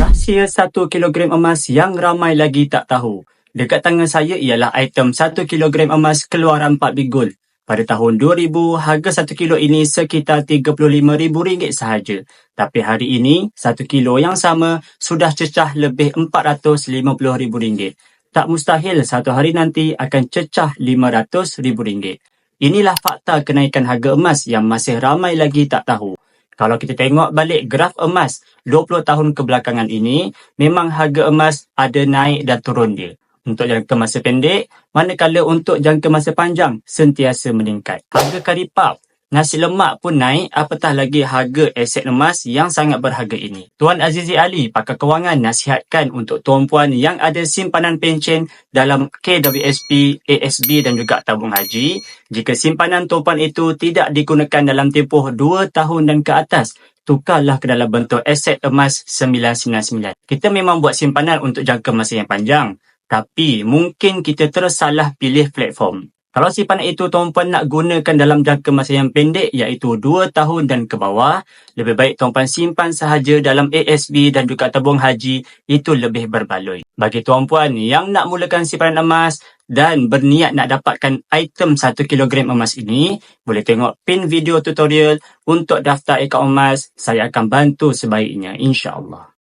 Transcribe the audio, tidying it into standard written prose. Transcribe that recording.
Rahsia 1 kilogram emas yang ramai lagi tak tahu. Dekat tangan saya ialah item 1 kilogram emas keluaran Pak Bigul. Pada tahun 2000, harga 1 kilo ini sekitar RM35,000 sahaja. Tapi hari ini, 1 kilo yang sama sudah cecah lebih RM450,000. Tak mustahil satu hari nanti akan cecah RM500,000. Inilah fakta kenaikan harga emas yang masih ramai lagi tak tahu. Kalau kita tengok balik graf emas 20 tahun kebelakangan ini, memang harga emas ada naik dan turun dia. Untuk jangka masa pendek, manakala untuk jangka masa panjang sentiasa meningkat. Harga kari puff, nasi lemak pun naik, apatah lagi harga aset emas yang sangat berharga ini. Tuan Azizi Ali, pakar kewangan, nasihatkan untuk tuan-puan yang ada simpanan pencen dalam KWSP, ASB dan juga tabung haji. Jika simpanan tuan-puan itu tidak digunakan dalam tempoh 2 tahun dan ke atas, tukarlah ke dalam bentuk aset emas 999. Kita memang buat simpanan untuk jangka masa yang panjang, tapi mungkin kita tersalah pilih platform. Kalau simpanan itu tuan-puan nak gunakan dalam jangka masa yang pendek iaitu 2 tahun dan ke bawah, lebih baik tuan-puan simpan sahaja dalam ASB dan juga tabung haji, itu lebih berbaloi. Bagi tuan-puan yang nak mulakan simpanan emas dan berniat nak dapatkan item 1 kilogram emas ini, boleh tengok pin video tutorial untuk daftar akaun emas. Saya akan bantu sebaiknya, insya-Allah.